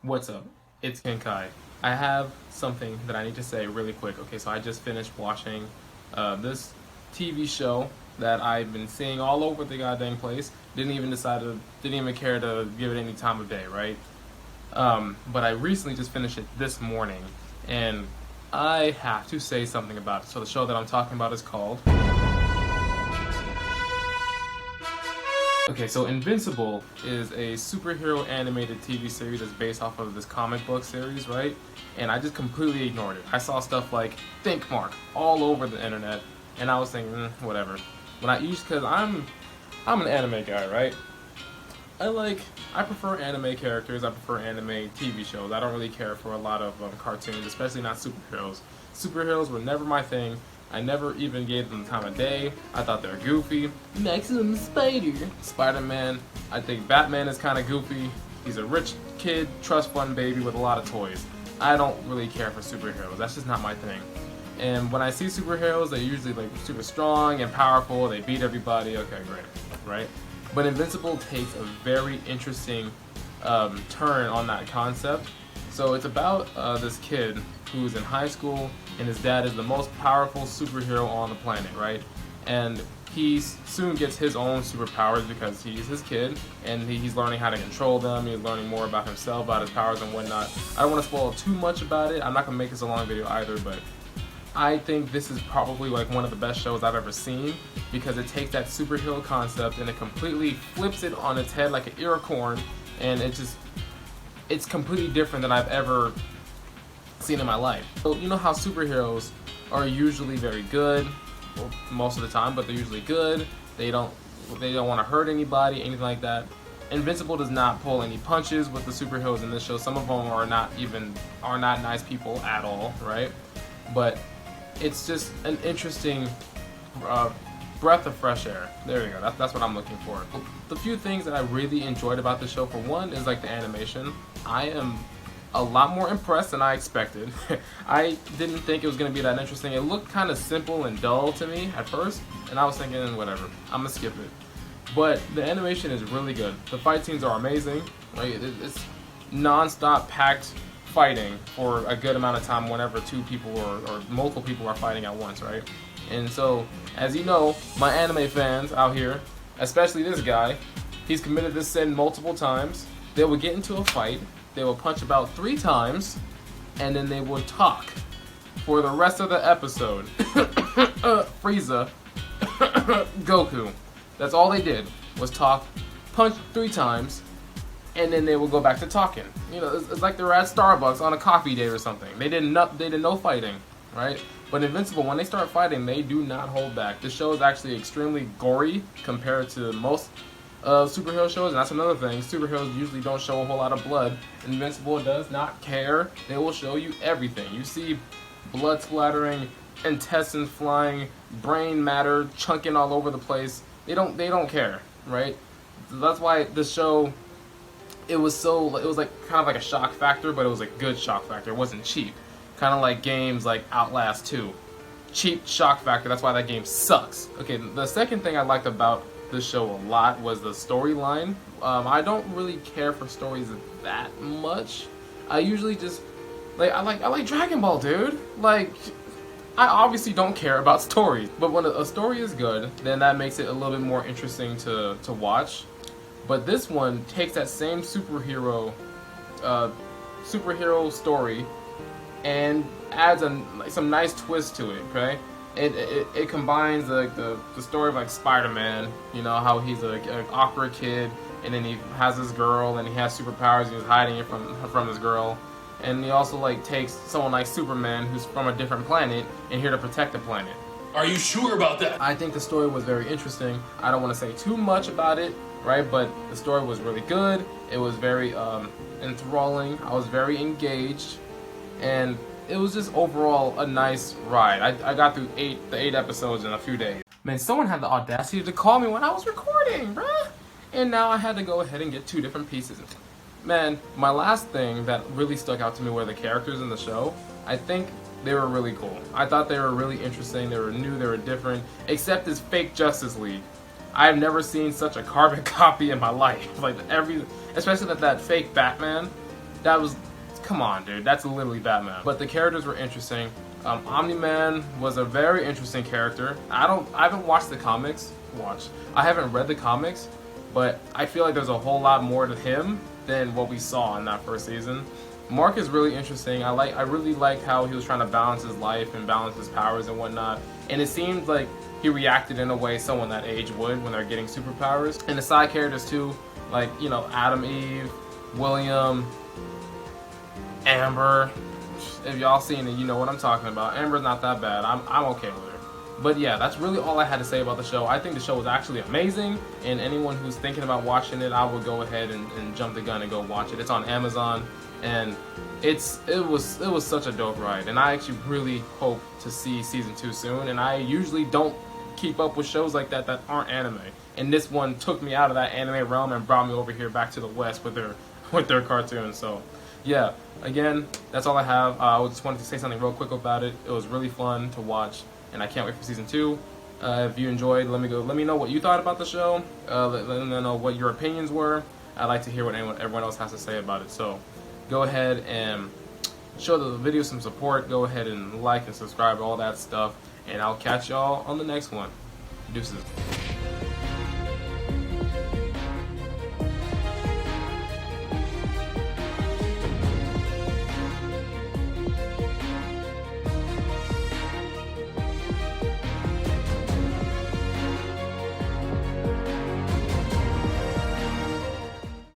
What's up? It's Kenkai. I have something that I need to say really quick. Okay, so I just finished watching this TV show that I've been seeing all over the goddamn place. Didn't even care to give it any time of day, right? But I recently just finished it this morning, and I have to say something about it. So the show that I'm talking about is called. Okay, so Invincible is a superhero animated TV series that's based off of this comic book series, right? And I just completely ignored it. I saw stuff like think mark all over the internet, and I was thinking, whatever. Because I'm an anime guy, right? I prefer anime characters. I prefer anime TV shows. I don't really care for a lot of cartoons, especially not superheroes. Superheroes were never my thing. I never even gave them the time of day. I thought they were goofy. Maximum Spider-Man. I think Batman is kind of goofy. He's a rich kid, trust fund baby with a lot of toys. I don't really care for superheroes. That's just not my thing. And when I see superheroes, they're usually like super strong and powerful. They beat everybody. Okay, great, right? But Invincible takes a very interesting turn on that concept. So it's about this kid who's in high school, and his dad is the most powerful superhero on the planet, right? And he soon gets his own superpowers because he's his kid, and he's learning how to control them. He's learning more about himself, about his powers and whatnot. I don't want to spoil too much about it. I'm not going to make this a long video either, but I think this is probably like one of the best shows I've ever seen because it takes that superhero concept and it completely flips it on its head like an ear of corn, and it's completely different than I've ever seen in my life. So you know how superheroes are usually very good, well, most of the time, but they're usually good. They don't want to hurt anybody, anything like that. Invincible does not pull any punches with the superheroes in this show. Some of them are not nice people at all, right? But it's just an interesting breath of fresh air. There you go. That's what I'm looking for. The few things that I really enjoyed about the show, for one, is like the animation. I am a lot more impressed than I expected. I didn't think it was going to be that interesting. It looked kind of simple and dull to me at first, and I was thinking, whatever, I'm going to skip it. But the animation is really good. The fight scenes are amazing. Like, it's non-stop packed fighting for a good amount of time whenever two people or multiple people are fighting at once, right? And so, as you know, my anime fans out here, especially this guy, he's committed this sin multiple times. They will get into a fight, they will punch about 3 times, and then they will talk for the rest of the episode. Frieza, Goku. That's all they did was talk, punch 3 times, and then they will go back to talking. You know, it's like they were at Starbucks on a coffee date or something. They did no fighting, right? But Invincible, when they start fighting, they do not hold back. This show is actually extremely gory compared to most superhero shows, and that's another thing. Superheroes usually don't show a whole lot of blood. Invincible does not care. They will show you everything. You see blood splattering, intestines flying, brain matter chunking all over the place. They don't care, right? So that's why the show, it was like kind of like a shock factor, but it was a good shock factor. It wasn't cheap. Kind of like games like Outlast 2. Cheap shock factor, that's why that game sucks. Okay, the second thing I liked about this show a lot was the storyline. I don't really care for stories that much. I usually just, I like Dragon Ball, dude. Like, I obviously don't care about stories, but when a story is good, then that makes it a little bit more interesting to watch. But this one takes that same superhero story and adds some nice twist to it, okay? It combines the story of like Spider-Man, you know, how he's an awkward kid, and then he has this girl, and he has superpowers, and he's hiding it from his girl. And he also like takes someone like Superman, who's from a different planet, and here to protect the planet. Are you sure about that? I think the story was very interesting. I don't want to say too much about it, right? But the story was really good. It was very enthralling. I was very engaged, and it was just overall a nice ride. I got through the 8 episodes in a few days. Man, someone had the audacity to call me when I was recording, bruh! And now I had to go ahead and get 2 different pieces. Man, my last thing that really stuck out to me were the characters in the show. I think they were really cool. I thought they were really interesting. They were new, they were different. Except this fake Justice League. I've never seen such a carbon copy in my life. Like especially that fake Batman. That was, come on, dude. That's literally Batman. But the characters were interesting. Omni-Man was a very interesting character. I haven't watched the comics. I haven't read the comics, but I feel like there's a whole lot more to him than what we saw in that first season. Mark is really interesting. I really like how he was trying to balance his life and balance his powers and whatnot. And it seemed like he reacted in a way someone that age would when they're getting superpowers. And the side characters too, like, you know, Adam, Eve, William, Amber. If y'all seen it, you know what I'm talking about. Amber's not that bad. I'm okay with her. But yeah, that's really all I had to say about the show. I think the show was actually amazing, and anyone who's thinking about watching it, I would go ahead and jump the gun and go watch it. It's on Amazon, and it was such a dope ride. And I actually really hope to see season 2 soon. And I usually don't keep up with shows like that aren't anime. And this one took me out of that anime realm and brought me over here back to the West with their cartoons. So yeah, again, that's all I have. I just wanted to say something real quick about it. It was really fun to watch, and I can't wait for season 2. If you enjoyed, let me know what you thought about the show. Let me know what your opinions were. I'd like to hear what everyone else has to say about it. So go ahead and show the video some support. Go ahead and like and subscribe, all that stuff. And I'll catch y'all on the next one. Deuces.